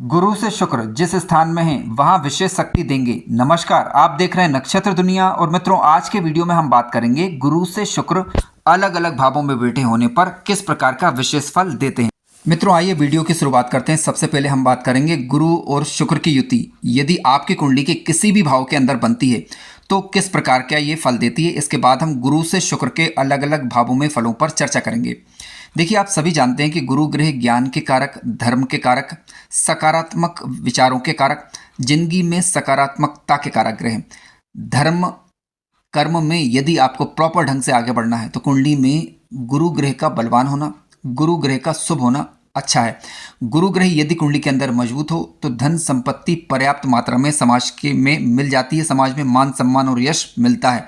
गुरु से शुक्र जिस स्थान में है वहां विशेष शक्ति देंगे। नमस्कार, आप देख रहे हैं नक्षत्र दुनिया। और मित्रों, आज के वीडियो में हम बात करेंगे गुरु से शुक्र अलग अलग भावों में बैठे होने पर किस प्रकार का विशेष फल देते हैं। मित्रों, आइए वीडियो की शुरुआत करते हैं। सबसे पहले हम बात करेंगे गुरु और शुक्र की युति यदि आपकी कुंडली के किसी भी भाव के अंदर बनती है तो किस प्रकार का ये फल देती है। इसके बाद हम गुरु से शुक्र के अलग अलग भावों में फलों पर चर्चा करेंगे। देखिए, आप सभी जानते हैं कि गुरु ग्रह ज्ञान के कारक, धर्म के कारक, सकारात्मक विचारों के कारक, जिंदगी में सकारात्मकता के कारक ग्रह हैं। धर्म कर्म में यदि आपको प्रॉपर ढंग से आगे बढ़ना है तो कुंडली में गुरु ग्रह का बलवान होना, गुरु ग्रह का शुभ होना अच्छा है। गुरु ग्रह यदि कुंडली के अंदर मजबूत हो तो धन संपत्ति पर्याप्त मात्रा में समाज के में मिल जाती है, समाज में मान सम्मान और यश मिलता है।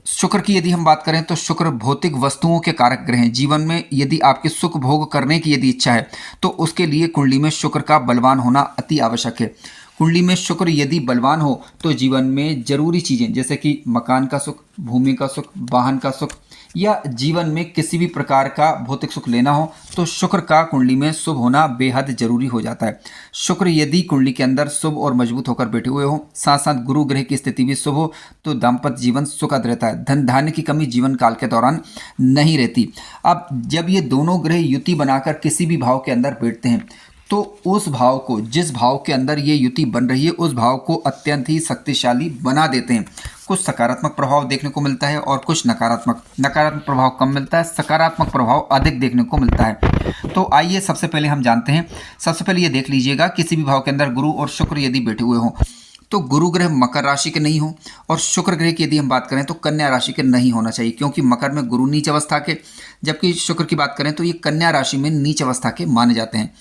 शुक्र की यदि हम बात करें तो शुक्र भौतिक वस्तुओं के कारक ग्रह हैं। जीवन में यदि आपकी सुख भोग करने की यदि इच्छा है तो उसके लिए कुंडली में शुक्र का बलवान होना अति आवश्यक है। कुंडली में शुक्र यदि बलवान हो तो जीवन में जरूरी चीज़ें जैसे कि मकान का सुख, भूमि का सुख, वाहन का सुख या जीवन में किसी भी प्रकार का भौतिक सुख लेना हो तो शुक्र का कुंडली में शुभ होना बेहद जरूरी हो जाता है। शुक्र यदि कुंडली के अंदर शुभ और मजबूत होकर बैठे हुए हो, साथ साथ गुरु ग्रह की स्थिति भी शुभ हो तो दाम्पत्य जीवन सुखद रहता है। धन धान्य की कमी जीवन काल के दौरान नहीं रहती। अब जब ये दोनों ग्रह युति बनाकर किसी भी भाव के अंदर बैठते हैं तो उस भाव को, जिस भाव के अंदर ये युति बन रही है, उस भाव को अत्यंत ही शक्तिशाली बना देते हैं। कुछ सकारात्मक प्रभाव देखने को मिलता है और कुछ नकारात्मक प्रभाव कम मिलता है, सकारात्मक प्रभाव अधिक देखने को मिलता है। तो आइए सबसे पहले हम जानते हैं। सबसे पहले ये देख लीजिएगा, किसी भी भाव के अंदर गुरु और शुक्र यदि बैठे हुए हों तो गुरु ग्रह मकर राशि के नहीं हो और शुक्र ग्रह की यदि हम बात करें तो कन्या राशि के नहीं होना चाहिए, क्योंकि मकर में गुरु नीच अवस्था के, जबकि शुक्र की बात करें तो ये कन्या राशि में नीच अवस्था के माने जाते हैं।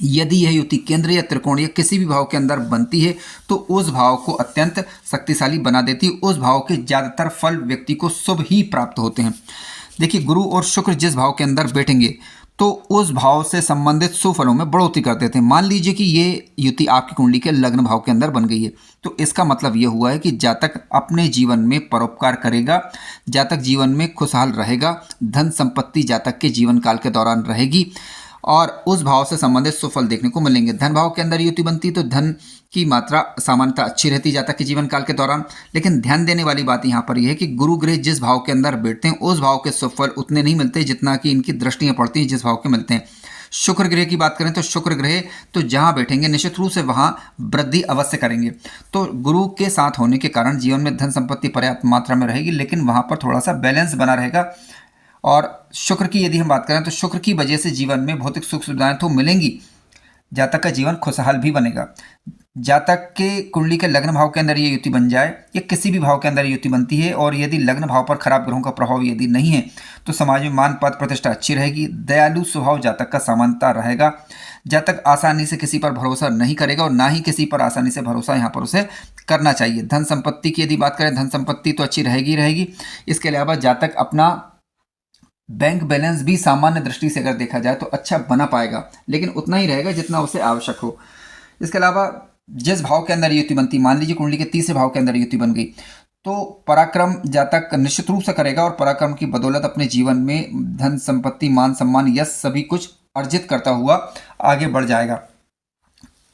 यदि यह युति केंद्र या त्रिकोण या किसी भी भाव के अंदर बनती है तो उस भाव को अत्यंत शक्तिशाली बना देती है। उस भाव के ज़्यादातर फल व्यक्ति को शुभ ही प्राप्त होते हैं। देखिए, गुरु और शुक्र जिस भाव के अंदर बैठेंगे तो उस भाव से संबंधित शुभ फलों में बढ़ोतरी कर देते हैं। मान लीजिए कि ये युति आपकी कुंडली के लग्न भाव के अंदर बन गई है तो इसका मतलब ये हुआ है कि जातक अपने जीवन में परोपकार करेगा, जातक जीवन में खुशहाल रहेगा, धन संपत्ति जातक के जीवन काल के दौरान रहेगी और उस भाव से संबंधित सुफल देखने को मिलेंगे। धन भाव के अंदर युति बनती तो धन की मात्रा सामान्यतः अच्छी रहती जातक के जीवन काल के दौरान। लेकिन ध्यान देने वाली बात यहाँ पर यह है कि गुरु ग्रह जिस भाव के अंदर बैठते हैं उस भाव के सुफल उतने नहीं मिलते जितना कि इनकी दृष्टियाँ पड़ती हैं जिस भाव के मिलते हैं। शुक्र ग्रह की बात करें तो शुक्र ग्रह तो जहाँ बैठेंगे निश्चित रूप से वहाँ वृद्धि अवश्य करेंगे। तो गुरु के साथ होने के कारण जीवन में धन संपत्ति पर्याप्त मात्रा में रहेगी, लेकिन वहाँ पर थोड़ा सा बैलेंस बना रहेगा। और शुक्र की यदि हम बात करें तो शुक्र की वजह से जीवन में भौतिक सुख सुविधाएं तो मिलेंगी, जातक का जीवन खुशहाल भी बनेगा। जातक के कुंडली के लग्न भाव के अंदर ये युति बन जाए या किसी भी भाव के अंदर युति बनती है और यदि लग्न भाव पर खराब ग्रहों का प्रभाव यदि नहीं है तो समाज में मान पद प्रतिष्ठा अच्छी रहेगी। दयालु स्वभाव जातक का सामान्यता रहेगा। जातक आसानी से किसी पर भरोसा नहीं करेगा और ना ही किसी पर आसानी से भरोसा यहाँ पर उसे करना चाहिए। धन संपत्ति की यदि बात करें, धन संपत्ति तो अच्छी रहेगी रहेगी। इसके अलावा जातक अपना बैंक बैलेंस भी सामान्य दृष्टि से अगर देखा जाए तो अच्छा बना पाएगा, लेकिन उतना ही रहेगा जितना उसे आवश्यक हो। इसके अलावा जिस भाव के अंदर युति बनती, मान लीजिए कुंडली के तीसरे भाव के अंदर युति बन गई तो पराक्रम जातक निश्चित रूप से करेगा और पराक्रम की बदौलत अपने जीवन में धन संपत्ति मान सम्मान यश सभी कुछ अर्जित करता हुआ आगे बढ़ जाएगा।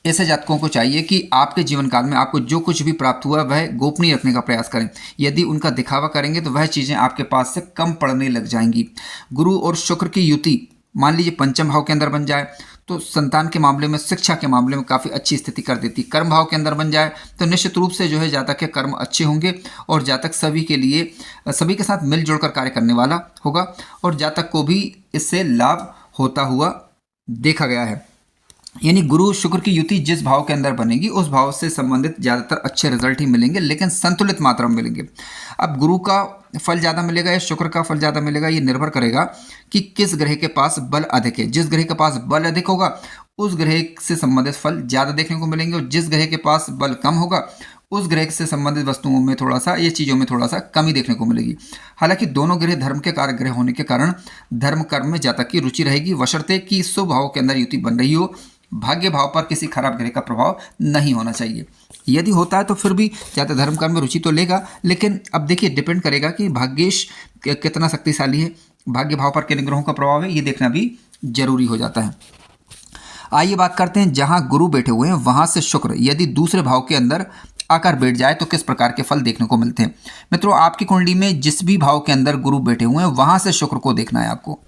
ऐसे जातकों को चाहिए कि आपके जीवन काल में आपको जो कुछ भी प्राप्त हुआ वह गोपनीय रखने का प्रयास करें। यदि उनका दिखावा करेंगे तो वह चीज़ें आपके पास से कम पड़ने लग जाएंगी। गुरु और शुक्र की युति मान लीजिए पंचम भाव के अंदर बन जाए तो संतान के मामले में, शिक्षा के मामले में काफ़ी अच्छी स्थिति कर देती। कर्म भाव के अंदर बन जाए तो निश्चित रूप से जो है जातक के कर्म अच्छे होंगे और जातक सभी के लिए, सभी के साथ मिलजुल कर कार्य करने वाला होगा और जातक को भी इससे लाभ होता हुआ देखा गया है। यानी गुरु शुक्र की युति जिस भाव के अंदर बनेगी उस भाव से संबंधित ज़्यादातर अच्छे रिजल्ट ही मिलेंगे, लेकिन संतुलित मात्रा में मिलेंगे। अब गुरु का फल ज़्यादा मिलेगा या शुक्र का फल ज़्यादा मिलेगा, ये निर्भर करेगा कि किस ग्रह के पास बल अधिक है। जिस ग्रह के पास बल अधिक होगा उस ग्रह से संबंधित फल ज़्यादा देखने को मिलेंगे और जिस ग्रह के पास बल कम होगा उस ग्रह से संबंधित वस्तुओं में थोड़ा सा, ये चीज़ों में थोड़ा सा कमी देखने को मिलेगी। हालांकि दोनों ग्रह धर्म के कारक ग्रह होने के कारण धर्म कर्म में जातक की रुचि रहेगी, बशर्ते कि शुभ भाव के अंदर युति बन रही हो। भाग्य भाव पर किसी खराब ग्रह का प्रभाव नहीं होना चाहिए। यदि होता है तो फिर भी जातक धर्म कर्म में रुचि तो लेगा, लेकिन अब देखिए डिपेंड करेगा कि भाग्येश कितना शक्तिशाली है, भाग्य भाव पर किन ग्रहों का प्रभाव है, ये देखना भी जरूरी हो जाता है। आइए बात करते हैं जहां गुरु बैठे हुए हैं वहां से शुक्र यदि दूसरे भाव के अंदर आकर बैठ जाए तो किस प्रकार के फल देखने को मिलते हैं। मित्रों, आपकी कुंडली में जिस भी भाव के अंदर गुरु बैठे हुए हैं वहां से शुक्र को देखना है आपको।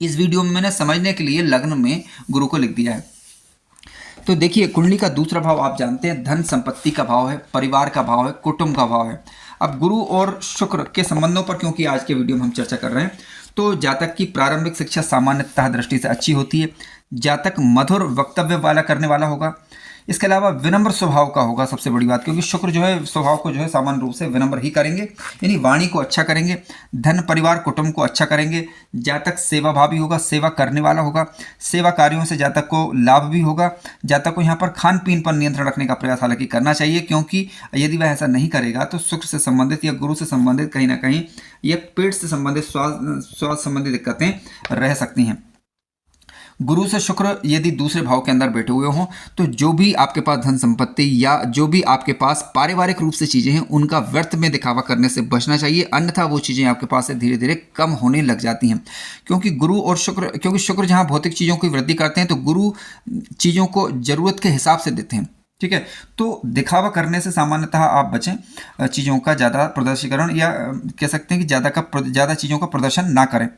इस वीडियो में मैंने समझने के लिए लग्न में गुरु को लिख दिया है। तो देखिए, कुंडली का दूसरा भाव आप जानते हैं धन संपत्ति का भाव है, परिवार का भाव है, कुटुंब का भाव है। अब गुरु और शुक्र के संबंधों पर क्योंकि आज के वीडियो में हम चर्चा कर रहे हैं, तो जातक की प्रारंभिक शिक्षा सामान्यतः दृष्टि से अच्छी होती है। जातक मधुर वक्तव्य वाला करने वाला होगा। इसके अलावा विनम्र स्वभाव का होगा सबसे बड़ी बात, क्योंकि शुक्र जो है स्वभाव को जो है सामान्य रूप से विनम्र ही करेंगे, यानी वाणी को अच्छा करेंगे। धन परिवार कुटुंब को अच्छा करेंगे। जातक सेवाभावी होगा, सेवा करने वाला होगा। सेवा कार्यों से जातक को लाभ भी होगा। जातक को यहाँ पर खान पीन पर नियंत्रण रखने का प्रयास हालांकि करना चाहिए, क्योंकि यदि वह ऐसा नहीं करेगा तो शुक्र से संबंधित या गुरु से संबंधित कहीं ना कहीं या पेट से संबंधित स्वास्थ्य संबंधी दिक्कतें रह सकती हैं। गुरु से शुक्र यदि दूसरे भाव के अंदर बैठे हुए हों तो जो भी आपके पास धन संपत्ति या जो भी आपके पास पारिवारिक रूप से चीज़ें हैं उनका व्यर्थ में दिखावा करने से बचना चाहिए, अन्यथा वो चीज़ें आपके पास से धीरे धीरे कम होने लग जाती हैं। क्योंकि शुक्र जहाँ भौतिक चीज़ों की वृद्धि करते हैं तो गुरु चीज़ों को ज़रूरत के हिसाब से देते हैं। ठीक है, तो दिखावा करने से सामान्यतः आप बचें। चीज़ों का ज़्यादा प्रदर्शीकरण या कह सकते हैं कि ज़्यादा चीज़ों का प्रदर्शन ना करें।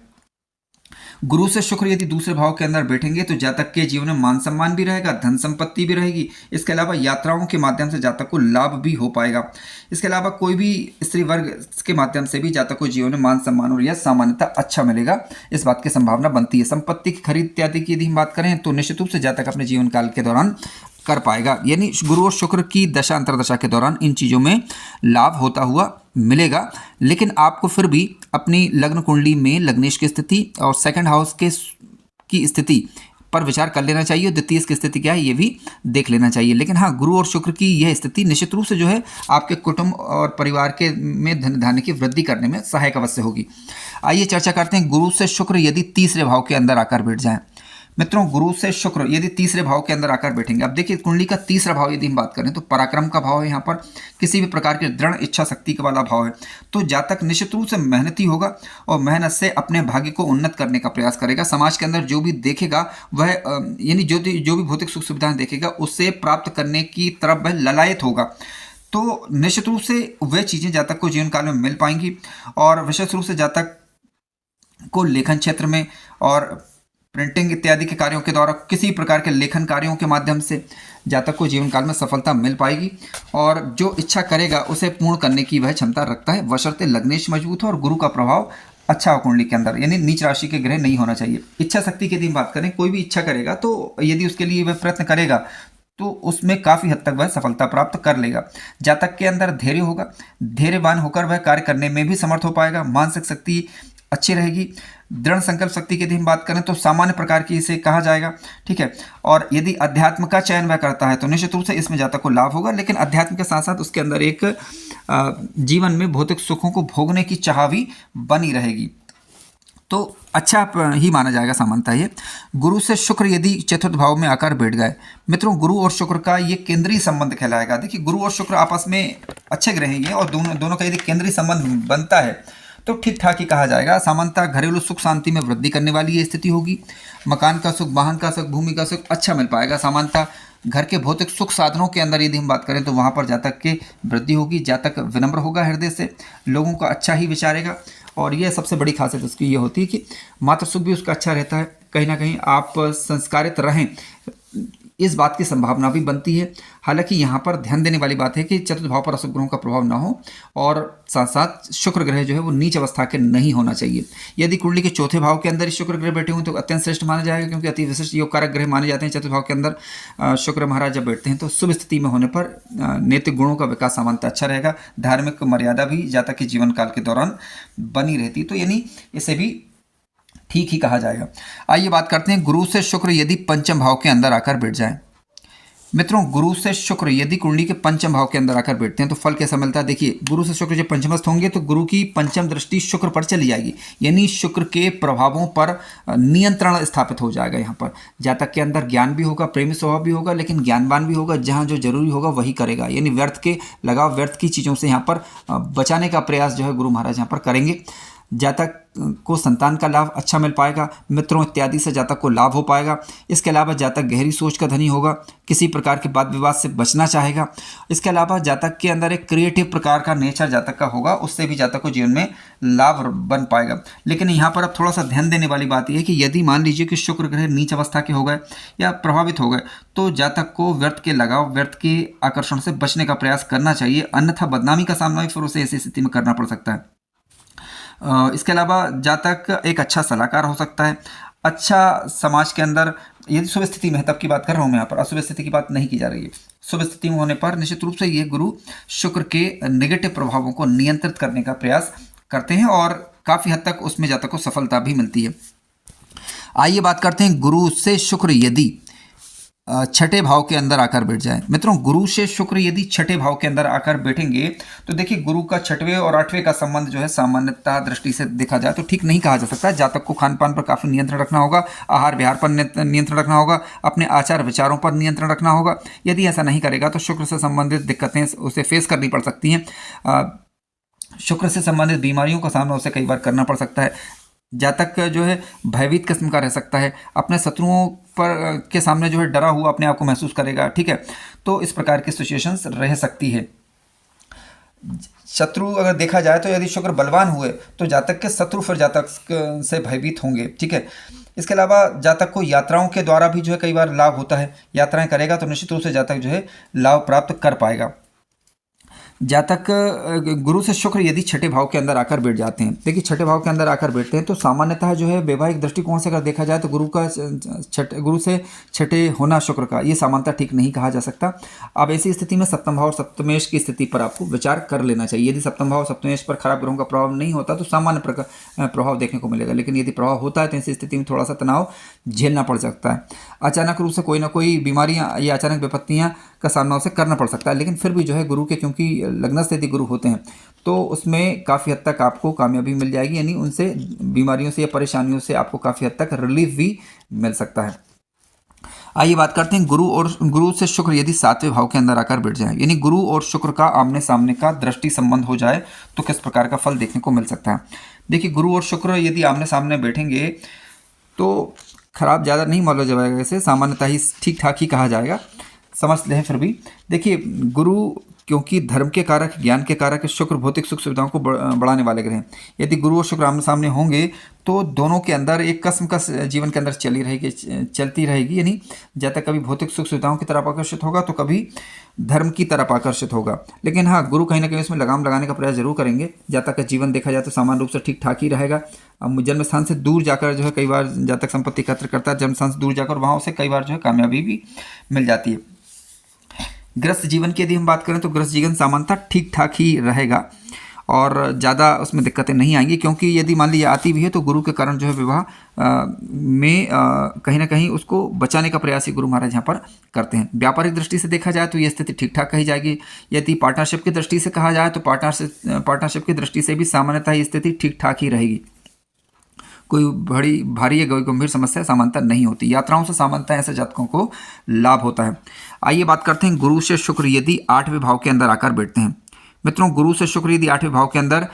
गुरु से शुक्र यदि दूसरे भाव के अंदर बैठेंगे तो जातक के जीवन में मान सम्मान भी रहेगा, धन संपत्ति भी रहेगी। इसके अलावा यात्राओं के माध्यम से जातक को लाभ भी हो पाएगा। इसके अलावा कोई भी स्त्री वर्ग के माध्यम से भी जातक को जीवन में मान सम्मान और यह सामान्यतः अच्छा मिलेगा, इस बात की संभावना बनती है। संपत्ति की खरीद इत्यादि की यदि हम बात करें तो निश्चित रूप से जातक अपने जीवन काल के दौरान कर पाएगा, यानी गुरु और शुक्र की दशा अंतरदशा के दौरान इन चीज़ों में लाभ होता हुआ मिलेगा। लेकिन आपको फिर भी अपनी लग्न कुंडली में लग्नेश की स्थिति और सेकंड हाउस की स्थिति पर विचार कर लेना चाहिए। द्वितीय की स्थिति क्या है ये भी देख लेना चाहिए। लेकिन हाँ, गुरु और शुक्र की यह स्थिति निश्चित रूप से जो है आपके कुटुंब और परिवार के में धन धान्य की वृद्धि करने में सहायक अवश्य होगी। आइए चर्चा करते हैं गुरु से शुक्र यदि तीसरे भाव के अंदर आकर बैठ जाएं। मित्रों, गुरु से शुक्र यदि तीसरे भाव के अंदर आकर बैठेंगे, अब देखिए कुंडली का तीसरा भाव यदि हम बात करें तो पराक्रम का भाव है। यहाँ पर किसी भी प्रकार की दृढ़ इच्छा शक्ति का वाला भाव है। तो जातक निश्चित रूप से मेहनती होगा और मेहनत से अपने भाग्य को उन्नत करने का प्रयास करेगा। समाज के अंदर जो भी देखेगा वह यानी जो भी भौतिक सुख सुविधाएं देखेगा उससे प्राप्त करने की तरफ वह ललायत होगा। तो निश्चित रूप से वह चीज़ें जातक को जीवन काल में मिल पाएंगी। और विशेष रूप से जातक को लेखन क्षेत्र में और प्रिंटिंग इत्यादि के कार्यों के द्वारा किसी प्रकार के लेखन कार्यों के माध्यम से जातक को जीवन काल में सफलता मिल पाएगी और जो इच्छा करेगा उसे पूर्ण करने की वह क्षमता रखता है, बशर्ते लग्नेश मजबूत हो और गुरु का प्रभाव अच्छा हो कुंडली के अंदर, यानी नीच राशि के ग्रह नहीं होना चाहिए। इच्छा शक्ति की यदि बात करें, कोई भी इच्छा करेगा तो यदि उसके लिए वह प्रयत्न करेगा तो उसमें काफ़ी हद तक वह सफलता प्राप्त कर लेगा। जातक के अंदर धैर्य होगा, धैर्यवान होकर वह कार्य करने में भी समर्थ हो पाएगा। मानसिक शक्ति अच्छी रहेगी। दृढ़ संकल्प शक्ति की यदि हम बात करें तो सामान्य प्रकार की इसे कहा जाएगा। ठीक है, और यदि अध्यात्म का चयन वह करता है तो निश्चित रूप से इसमें जातक को लाभ होगा। लेकिन अध्यात्म के साथ साथ उसके अंदर एक जीवन में भौतिक सुखों को भोगने की चाह भी बनी रहेगी, तो अच्छा ही माना जाएगा सामान्यतः ये। गुरु से शुक्र यदि चतुर्थ भाव में आकर बैठ गए, मित्रों गुरु और शुक्र का ये केंद्रीय संबंध कहलाएगा। देखिए, गुरु और शुक्र आपस में अच्छे ग्रह हैं और दोनों का यदि केंद्रीय संबंध बनता है तो ठीक ठाक ही कहा जाएगा। सामान्यतः घरेलू सुख शांति में वृद्धि करने वाली ये स्थिति होगी। मकान का सुख, वाहन का सुख, भूमि का सुख अच्छा मिल पाएगा। सामान्यतः घर के भौतिक सुख साधनों के अंदर यदि हम बात करें तो वहाँ पर जातक की वृद्धि होगी। जातक विनम्र होगा, हृदय से लोगों का अच्छा ही विचारेगा और यह सबसे बड़ी खासियत उसकी ये होती है कि मातृ सुख भी उसका अच्छा रहता है। कहीं ना कहीं आप संस्कारित रहें इस बात की संभावना भी बनती है। हालांकि यहाँ पर ध्यान देने वाली बात है कि चतुर्थ भाव पर अशुभ ग्रहों का प्रभाव ना हो और साथ साथ शुक्र ग्रह जो है वो नीच अवस्था के नहीं होना चाहिए। यदि कुंडली के चौथे भाव के अंदर शुक्र ग्रह बैठे हों तो अत्यंत श्रेष्ठ माना जाएगा, क्योंकि अति विशिष्ट योग कारक ग्रह माने जाते हैं। चतुर्थ भाव के अंदर शुक्र महाराज जब बैठते हैं तो शुभ स्थिति में होने पर नैतिक गुणों का विकास सामान्यतः अच्छा रहेगा। धार्मिक मर्यादा भी जातक के जीवन काल के दौरान बनी रहती, तो यानी इसे भी ठीक ही कहा जाएगा। आइए बात करते हैं गुरु से शुक्र यदि पंचम भाव के अंदर आकर बैठ जाए। मित्रों, गुरु से शुक्र यदि कुंडली के पंचम भाव के अंदर आकर बैठते हैं तो फल कैसा मिलता है। देखिए, गुरु से शुक्र जब पंचमस्थ होंगे तो गुरु की पंचम दृष्टि शुक्र पर चली जाएगी, यानी शुक्र के प्रभावों पर नियंत्रण स्थापित हो जाएगा। यहाँ पर जातक के अंदर ज्ञान भी होगा, प्रेमी स्वभाव भी होगा, लेकिन ज्ञानवान भी होगा। जहाँ जो जरूरी होगा वही करेगा, यानी व्यर्थ की चीज़ों से यहाँ पर बचाने का प्रयास जो है गुरु महाराज यहाँ पर करेंगे। जातक को संतान का लाभ अच्छा मिल पाएगा, मित्रों इत्यादि से जातक को लाभ हो पाएगा। इसके अलावा जातक गहरी सोच का धनी होगा, किसी प्रकार के वाद विवाद से बचना चाहेगा। इसके अलावा जातक के अंदर एक क्रिएटिव प्रकार का नेचर जातक का होगा, उससे भी जातक को जीवन में लाभ बन पाएगा। लेकिन यहाँ पर अब थोड़ा सा ध्यान देने वाली बात यह है कि यदि मान लीजिए कि शुक्र ग्रह नीच अवस्था के हो गए या प्रभावित हो गए तो जातक को व्यर्थ के लगाव, व्यर्थ के आकर्षण से बचने का प्रयास करना चाहिए, अन्यथा बदनामी का सामना भी फिर उसे ऐसी स्थिति में करना पड़ सकता है। इसके अलावा जातक एक अच्छा सलाहकार हो सकता है, अच्छा समाज के अंदर, यदि शुभ स्थिति में है तब की बात कर रहा हूँ मैं यहाँ पर, अशुभ स्थिति की बात नहीं की जा रही है। शुभ स्थिति में होने पर निश्चित रूप से ये गुरु शुक्र के नेगेटिव प्रभावों को नियंत्रित करने का प्रयास करते हैं और काफ़ी हद तक उसमें जातक को सफलता भी मिलती है। आइए बात करते हैं गुरु से शुक्र यदि छठे भाव के अंदर आकर बैठ जाए। मित्रों, गुरु से शुक्र यदि छठे भाव के अंदर आकर बैठेंगे तो देखिए गुरु का छठवें और आठवें का संबंध जो है सामान्यतः दृष्टि से देखा जाए तो ठीक नहीं कहा जा सकता। जातक को खान पान पर काफ़ी नियंत्रण रखना होगा, आहार विहार पर नियंत्रण रखना होगा, अपने आचार विचारों पर नियंत्रण रखना होगा। यदि ऐसा नहीं करेगा तो शुक्र से संबंधित दिक्कतें उसे फेस करनी पड़ सकती हैं। शुक्र से संबंधित बीमारियों का सामना उसे कई बार करना पड़ सकता है। जातक जो है भयभीत किस्म का रह सकता है, अपने शत्रुओं पर के सामने जो है डरा हुआ अपने आप को महसूस करेगा। ठीक है, तो इस प्रकार की सिचुएशंस रह सकती है। शत्रु अगर देखा जाए तो यदि शुक्र बलवान हुए तो जातक के शत्रु फिर जातक से भयभीत होंगे। ठीक है, इसके अलावा जातक को यात्राओं के द्वारा भी जो है कई बार लाभ होता है। यात्राएं करेगा तो निश्चित रूप से जातक जो है लाभ प्राप्त कर पाएगा। जातक गुरु से शुक्र यदि छठे भाव के अंदर आकर बैठ जाते हैं, देखिए छठे भाव के अंदर आकर बैठते हैं तो सामान्यतः जो है वैवाहिक दृष्टिकोण से अगर देखा जाए तो गुरु से छठे होना शुक्र का ये सामान्यतः ठीक नहीं कहा जा सकता। अब ऐसी स्थिति में सप्तम भाव और सप्तमेश की स्थिति पर आपको विचार कर लेना चाहिए। यदि सप्तम भाव सप्तमेश पर खराब ग्रहों का प्रभाव नहीं होता तो सामान्य प्रभाव देखने को मिलेगा, लेकिन यदि प्रभाव होता है तो ऐसी स्थिति में थोड़ा सा तनाव झेलना पड़ सकता है। अचानक रूप से कोई ना कोई बीमारियां या अचानक विपत्तियां का सामना उसे करना पड़ सकता है, लेकिन फिर भी जो है गुरु के क्योंकि लग्न से यदि गुरु होते हैं तो उसमें काफ़ी हद तक आपको कामयाबी मिल जाएगी, यानी उनसे बीमारियों से या परेशानियों से आपको काफ़ी हद तक रिलीफ भी मिल सकता है। आइए बात करते हैं गुरु से शुक्र यदि सातवें भाव के अंदर आकर बैठ जाए, यानी गुरु और शुक्र का आमने सामने का दृष्टि संबंध हो जाए तो किस प्रकार का फल देखने को मिल सकता है। देखिए गुरु और शुक्र यदि आमने सामने बैठेंगे तो खराब ज़्यादा नहीं माना जाएगा, इसे सामान्यतः ही ठीक ठाक ही कहा जाएगा, समझ लें। फिर भी देखिए गुरु क्योंकि धर्म के कारक, ज्ञान के कारक, शुक्र भौतिक सुख सुविधाओं को बढ़ाने वाले ग्रह हैं। यदि गुरु और शुक्र आमने सामने होंगे तो दोनों के अंदर एक किस्म का जीवन के अंदर चलती रहेगी, यानी जातक कभी भौतिक सुख सुविधाओं की तरफ आकर्षित होगा तो कभी धर्म की तरफ आकर्षित होगा। लेकिन हाँ, गुरु कहीं ना कहीं उसमें लगाम लगाने का प्रयास जरूर करेंगे। जातक का जीवन देखा जाए तो सामान्य रूप से ठीक ठाक ही रहेगा। अब जन्म स्थान से दूर जाकर जो है कई बार जातक संपत्ति एकत्र करता है, जन्म स्थान से दूर जाकर वहाँ उसे कई बार जो है कामयाबी भी मिल जाती है। गृहस्थ जीवन की यदि हम बात करें तो गृहस्थ जीवन सामान्यतः ठीक ठाक ही रहेगा और ज़्यादा उसमें दिक्कतें नहीं आएंगी, क्योंकि यदि मान लीजिए आती भी है तो गुरु के कारण जो है विवाह में कहीं ना कहीं उसको बचाने का प्रयास ही गुरु महाराज यहाँ पर करते हैं। व्यापारिक दृष्टि से देखा जाए तो ये स्थिति ठीक ठाक कही जाएगी। यदि पार्टनरशिप की दृष्टि से कहा जाए तो पार्टनरशिप की दृष्टि से भी सामान्यतः ये स्थिति ठीक ठाक ही रहेगी। कोई बड़ी भारी या गंभीर समस्या सामान्यतः नहीं होती। यात्राओं से सामान्यतः ऐसे जातकों को लाभ होता है। आइए बात करते हैं गुरु से शुक्र यदि आठवें भाव के अंदर आकर बैठते हैं। मित्रों, गुरु से शुक्र यदि आठवें भाव के अंदर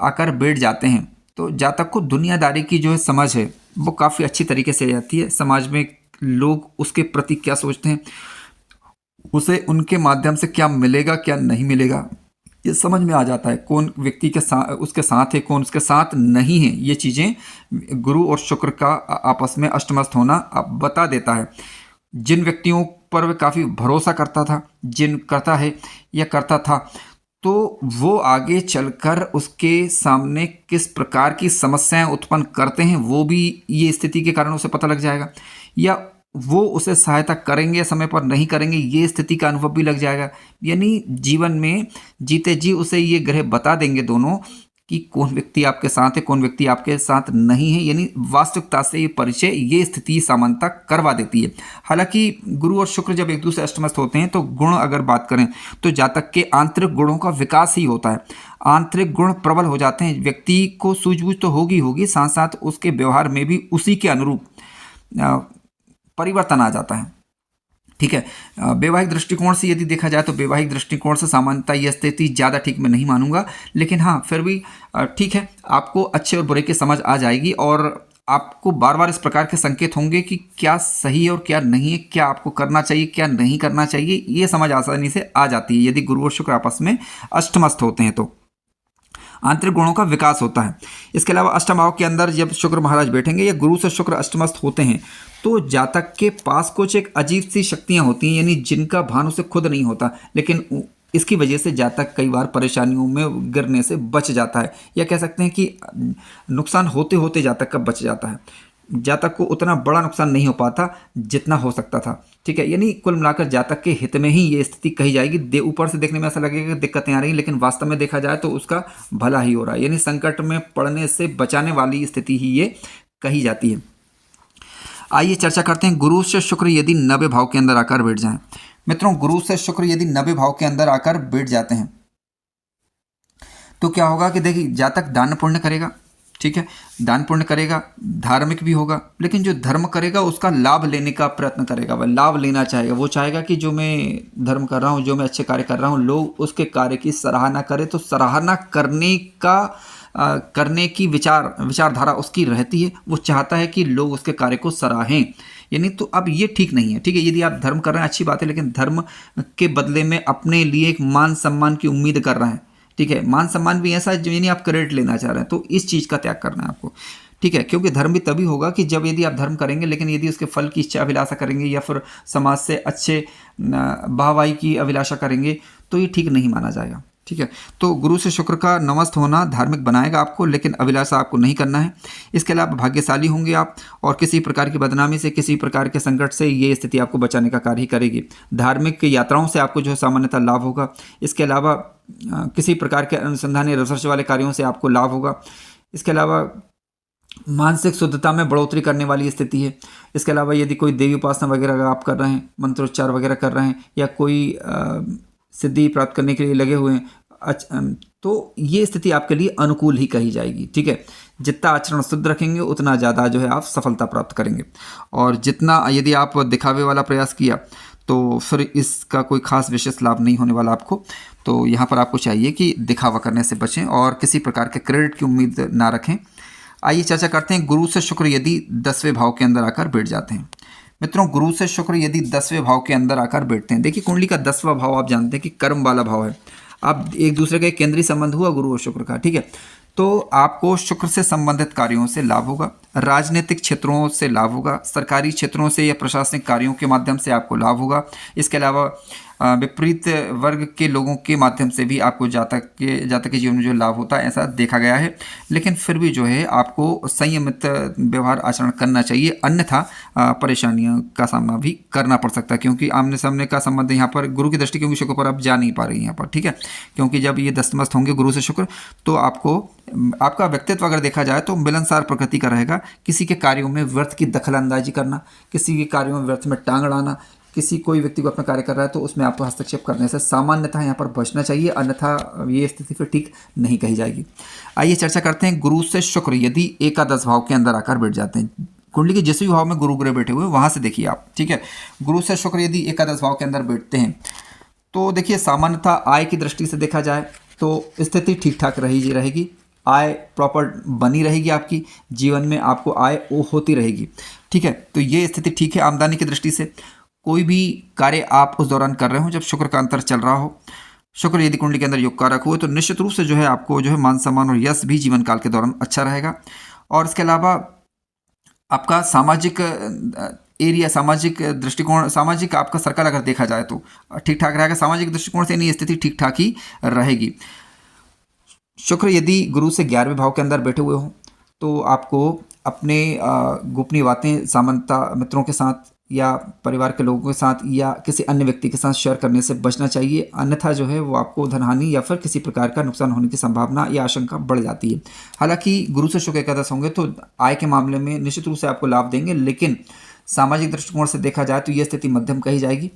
आकर बैठ जाते हैं तो जातक को दुनियादारी की जो है समझ है वो काफ़ी अच्छी तरीके से आती है। समाज में लोग उसके प्रति क्या सोचते हैं, उसे उनके माध्यम से क्या मिलेगा क्या नहीं मिलेगा, ये समझ में आ जाता है। कौन व्यक्ति के साथ उसके साथ है, कौन उसके साथ नहीं है, ये चीज़ें गुरु और शुक्र का आपस में अष्टमस्त होना अब बता देता है। जिन व्यक्तियों पर वह काफ़ी भरोसा करता था तो वो आगे चलकर उसके सामने किस प्रकार की समस्याएं उत्पन्न करते हैं वो भी ये स्थिति के कारण उसे पता लग जाएगा, या वो उसे सहायता करेंगे समय पर नहीं करेंगे ये स्थिति का अनुभव भी लग जाएगा। यानी जीवन में जीते जी उसे ये ग्रह बता देंगे दोनों कि कौन व्यक्ति आपके साथ है, कौन व्यक्ति आपके साथ नहीं है, यानी वास्तविकता से ये परिचय ये स्थिति समानता करवा देती है। हालांकि गुरु और शुक्र जब एक दूसरे अष्टमस्त होते हैं तो गुण अगर बात करें तो जातक के आंतरिक गुणों का विकास ही होता है। आंतरिक गुण प्रबल हो जाते हैं, व्यक्ति को सूझबूझ तो होगी, साथ साथ उसके व्यवहार में भी उसी के अनुरूप परिवर्तन आ जाता है। ठीक है। वैवाहिक दृष्टिकोण से यदि देखा जाए तो वैवाहिक दृष्टिकोण से सामान्यतः यह स्थिति ज़्यादा ठीक मैं नहीं मानूंगा, लेकिन हाँ फिर भी ठीक है, आपको अच्छे और बुरे की समझ आ जाएगी और आपको बार बार इस प्रकार के संकेत होंगे कि क्या सही है और क्या नहीं है, क्या आपको करना चाहिए क्या नहीं करना चाहिए, ये समझ आसानी से आ जाती है यदि गुरु और शुक्र आपस में अष्टमस्त होते हैं तो आंतरिक गुणों का विकास होता है। इसके अलावा अष्टम भाव के अंदर जब शुक्र महाराज बैठेंगे या गुरु से शुक्र अष्टमस्त होते हैं तो जातक के पास कुछ एक अजीब सी शक्तियां होती हैं, यानी जिनका भान उसे खुद नहीं होता, लेकिन इसकी वजह से जातक कई बार परेशानियों में गिरने से बच जाता है, या कह सकते हैं कि नुकसान होते होते जातक का बच जाता है। जातक को उतना बड़ा नुकसान नहीं हो पाता जितना हो सकता था। ठीक है, यानी कुल मिलाकर जातक के हित में ही ये स्थिति कही जाएगी। ऊपर से देखने में ऐसा लगेगा कि दिक्कतें आ रही, लेकिन वास्तव में देखा जाए तो उसका भला ही हो रहा है, यानी संकट में पड़ने से बचाने वाली स्थिति ही ये कही जाती है। आइए चर्चा करते हैं गुरु से शुक्र यदि 90 भाव के अंदर आकर बैठ जाएं। मित्रों, गुरु से शुक्र यदि 90 भाव के अंदर आकर बैठ जाते हैं तो क्या होगा कि देखिए जातक दान पुण्य करेगा, ठीक है, दान पुण्य करेगा, धार्मिक भी होगा, लेकिन जो धर्म करेगा उसका लाभ लेने का प्रयत्न करेगा, वह लाभ लेना चाहेगा। वो चाहेगा कि जो मैं धर्म कर रहा हूँ, जो मैं अच्छे कार्य कर रहा हूँ, लोग उसके कार्य की सराहना करें, तो सराहना करने की विचारधारा उसकी रहती है। वो चाहता है कि लोग उसके कार्य को सराहें, यानी तो अब ये ठीक नहीं है। ठीक है, यदि आप धर्म कर रहे हैं अच्छी बात है, लेकिन धर्म के बदले में अपने लिए एक मान सम्मान की उम्मीद कर रहे हैं। ठीक है, मान सम्मान भी ऐसा है यानी आप क्रेडिट लेना चाह रहे हैं, तो इस चीज़ का त्याग करना है आपको। ठीक है, क्योंकि धर्म भी तभी होगा कि जब यदि आप धर्म करेंगे लेकिन यदि उसके फल की इच्छा अभिलाषा करेंगे या फिर समाज से अच्छे वाहवाही की अभिलाषा करेंगे तो ये ठीक नहीं माना जाएगा। ठीक है, तो गुरु से शुक्र का नमस्त होना धार्मिक बनाएगा आपको, लेकिन अभिलाषा आपको नहीं करना है। इसके अलावा भाग्यशाली होंगे आप और किसी प्रकार की बदनामी से, किसी प्रकार के संकट से ये स्थिति आपको बचाने का कार्य ही करेगी। धार्मिक यात्राओं से आपको जो सामान्यतः लाभ होगा। इसके अलावा किसी प्रकार के अनुसंधान या रिसर्च वाले कार्यों से आपको लाभ होगा। इसके अलावा मानसिक शुद्धता में बढ़ोतरी करने वाली स्थिति है। इसके अलावा यदि कोई देवी उपासना वगैरह आप कर रहे हैं, मंत्रोच्चार वगैरह कर रहे हैं, या कोई सिद्धि प्राप्त करने के लिए लगे हुए हैं, तो ये स्थिति आपके लिए अनुकूल ही कही जाएगी। ठीक है, जितना आचरण शुद्ध रखेंगे उतना ज़्यादा जो है आप सफलता प्राप्त करेंगे, और जितना यदि आप दिखावे वाला प्रयास किया तो फिर इसका कोई खास विशेष लाभ नहीं होने वाला आपको। तो यहाँ पर आपको चाहिए कि दिखावा करने से बचें और किसी प्रकार के क्रेडिट की उम्मीद ना रखें। आइए चर्चा करते हैं गुरु से शुक्र यदि 10वें भाव के अंदर आकर बैठ जाते हैं। मित्रों, गुरु से शुक्र यदि 10वें भाव के अंदर आकर बैठते हैं, देखिए कुंडली का 10वां भाव आप जानते हैं कि कर्म वाला भाव है। अब एक दूसरे का एक केंद्रीय संबंध हुआ गुरु और शुक्र का। ठीक है, तो आपको शुक्र से संबंधित कार्यों से लाभ होगा, राजनीतिक क्षेत्रों से लाभ होगा, सरकारी क्षेत्रों से या प्रशासनिक कार्यों के माध्यम से आपको लाभ होगा। इसके अलावा विपरीत वर्ग के लोगों के माध्यम से भी आपको जातक के जीवन में जो लाभ होता है ऐसा देखा गया है। लेकिन फिर भी जो है आपको संयमित व्यवहार आचरण करना चाहिए, अन्यथा परेशानियों का सामना भी करना पड़ सकता है, क्योंकि आमने सामने का संबंध यहाँ पर गुरु की दृष्टि क्योंकि शुक्र पर आप जा नहीं पा रही हैं यहाँ पर। ठीक है, क्योंकि जब ये दस्तमस्त होंगे गुरु से शुक्र तो आपका व्यक्तित्व अगर देखा जाए तो मिलनसार प्रकृति का रहेगा। किसी के कार्यों में व्यर्थ की दखलंदाजी करना, किसी के कार्यों में व्यर्थ में टांग अड़ाना, कोई व्यक्ति को अपना कार्य कर रहा है तो उसमें आपको हस्तक्षेप करने से सामान्यतः यहाँ पर बचना चाहिए, अन्यथा ये स्थिति फिर ठीक नहीं कही जाएगी। आइए चर्चा करते हैं गुरु से शुक्र यदि एकादश भाव के अंदर आकर बैठ जाते हैं। कुंडली के जिस भी भाव में गुरु ग्रह बैठे हुए वहां से देखिए आप। ठीक है, गुरु से शुक्र यदि एकादश भाव के अंदर बैठते हैं तो देखिए सामान्यतः आय की दृष्टि से देखा जाए तो स्थिति ठीक ठाक रहेगी, आय प्रॉपर बनी रहेगी, आपकी जीवन में आपको आय होती रहेगी। ठीक है, तो ये स्थिति ठीक है। आमदनी की दृष्टि से कोई भी कार्य आप उस दौरान कर रहे हो जब शुक्र का अंतर चल रहा हो, शुक्र यदि कुंडली के अंदर योग कारक हो तो निश्चित रूप से जो है आपको जो है मान सम्मान और यश भी जीवन काल के दौरान अच्छा रहेगा। और इसके अलावा आपका सामाजिक एरिया, सामाजिक दृष्टिकोण, सामाजिक आपका सर्कल अगर देखा जाए तो ठीक ठाक रहेगा। सामाजिक दृष्टिकोण से नहीं स्थिति ठीक ठाक ही रहेगी। शुक्र यदि गुरु से 11वें भाव के अंदर बैठे हुए हों तो आपको अपने गोपनीय बातें सामान्यतः मित्रों के साथ या परिवार के लोगों के साथ या किसी अन्य व्यक्ति के साथ शेयर करने से बचना चाहिए, अन्यथा जो है वो आपको धनहानि या फिर किसी प्रकार का नुकसान होने की संभावना या आशंका बढ़ जाती है। हालांकि गुरु से शुक्र एकादश होंगे तो आय के मामले में निश्चित रूप से आपको लाभ देंगे, लेकिन सामाजिक दृष्टिकोण से देखा जाए तो ये स्थिति मध्यम कही जाएगी,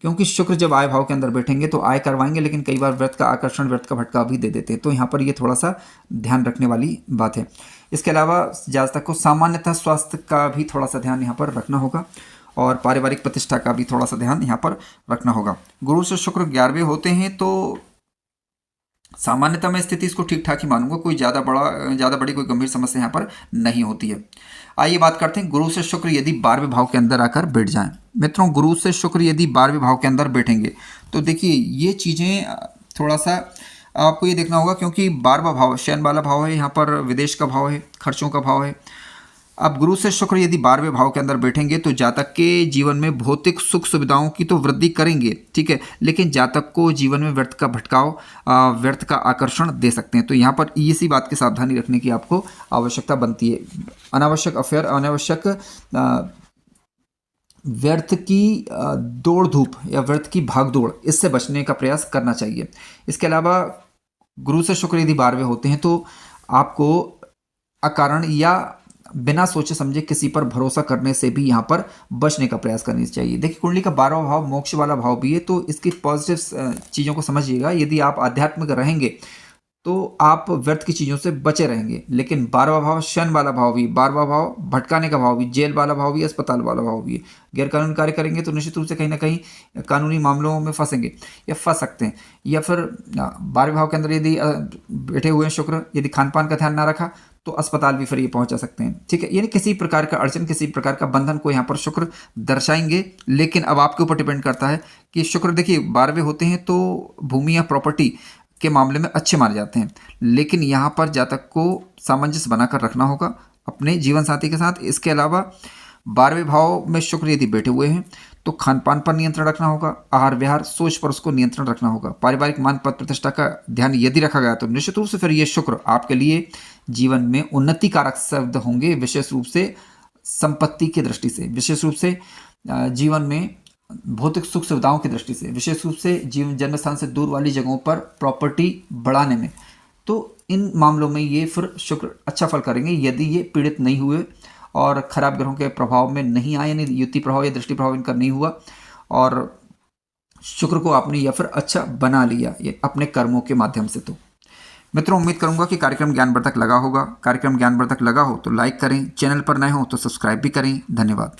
क्योंकि शुक्र जब आय भाव के अंदर बैठेंगे तो आय करवाएंगे, लेकिन कई बार व्रत का आकर्षण, व्रत का भटका भी दे देते हैं, तो यहाँ पर ये थोड़ा सा ध्यान रखने वाली बात है। इसके अलावा जातक को सामान्यतः स्वास्थ्य का भी थोड़ा सा ध्यान यहाँ पर रखना होगा। और पारिवारिक प्रतिष्ठा का भी थोड़ा सा ध्यान यहाँ पर रखना होगा। गुरु से शुक्र 11वें होते हैं तो सामान्यतः मैं स्थिति इसको ठीक ठाक ही मानूंगा, कोई ज़्यादा बड़ी कोई गंभीर समस्या यहाँ पर नहीं होती है। आइए बात करते हैं गुरु से शुक्र यदि 12वें भाव के अंदर आकर बैठ जाएं। मित्रों, गुरु से शुक्र यदि 12वें भाव के अंदर बैठेंगे तो देखिए ये चीज़ें थोड़ा सा आपको ये देखना होगा, क्योंकि 12वां भाव शयन वाला भाव है, यहाँ पर विदेश का भाव है, खर्चों का भाव है। अब गुरु से शुक्र यदि 12वें भाव के अंदर बैठेंगे तो जातक के जीवन में भौतिक सुख सुविधाओं की तो वृद्धि करेंगे, ठीक है, लेकिन जातक को जीवन में व्यर्थ का भटकाव, व्यर्थ का आकर्षण दे सकते हैं। तो यहाँ पर इसी बात की सावधानी रखने की आपको आवश्यकता बनती है। अनावश्यक अफेयर, अनावश्यक व्यर्थ की दौड़ धूप या व्यर्थ की भागदौड़, इससे बचने का प्रयास करना चाहिए। इसके अलावा गुरु से शुक्र यदि 12वें होते हैं तो आपको अकारण या बिना सोचे समझे किसी पर भरोसा करने से भी यहाँ पर बचने का प्रयास करनी चाहिए। देखिए कुंडली का 12वां भाव मोक्ष वाला भाव भी है, तो इसकी पॉजिटिव चीज़ों को समझिएगा। यदि आप आध्यात्मिक रहेंगे तो आप व्यर्थ की चीज़ों से बचे रहेंगे, लेकिन 12वां भाव शन वाला भाव भी, 12वां भाव भटकाने का भाव भी, जेल वाला भाव भी, अस्पताल वाला भाव भी है। गैर कानूनी कार्य करेंगे तो निश्चित रूप से कहीं ना कहीं कानूनी मामलों में फंसेंगे या फंस सकते हैं। या फिर 12वें भाव के अंदर यदि बैठे हुए हैं शुक्र, यदि खान पान का ध्यान ना रखा तो अस्पताल भी फिर ये पहुंचा सकते हैं, ठीक है। यानी किसी प्रकार का अड़चन, किसी प्रकार का बंधन को यहाँ पर शुक्र दर्शाएंगे। लेकिन अब आपके ऊपर डिपेंड करता है कि शुक्र देखिए 12वें होते हैं तो भूमि या प्रॉपर्टी के मामले में अच्छे माने जाते हैं, लेकिन यहाँ पर जातक को सामंजस्य बनाकर रखना होगा अपने जीवन साथी के साथ। इसके अलावा 12वें भाव में शुक्र यदि बैठे हुए हैं तो खान पान पर नियंत्रण रखना होगा, आहार विहार सोच पर उसको नियंत्रण रखना होगा। पारिवारिक मान पद प्रतिष्ठा का ध्यान यदि रखा गया तो निश्चित रूप से फिर ये शुक्र आपके लिए जीवन में उन्नति कारक शब्द होंगे, विशेष रूप से संपत्ति की दृष्टि से, विशेष रूप से जीवन में भौतिक सुख सुविधाओं की दृष्टि से, विशेष रूप से जीवन जन्म स्थान से दूर वाली जगहों पर प्रॉपर्टी बढ़ाने में। तो इन मामलों में ये फिर शुक्र अच्छा फल करेंगे यदि ये पीड़ित नहीं हुए और खराब ग्रहों के प्रभाव में नहीं आए, यानी युति प्रभाव या दृष्टि प्रभाव इनका नहीं हुआ और शुक्र को आपने या फिर अच्छा बना लिया ये अपने कर्मों के माध्यम से। तो मित्रों, उम्मीद करूंगा कि कार्यक्रम ज्ञानवर्धक लगा होगा। कार्यक्रम ज्ञानवर्धक लगा हो तो लाइक करें, चैनल पर नए हो तो सब्सक्राइब भी करें। धन्यवाद।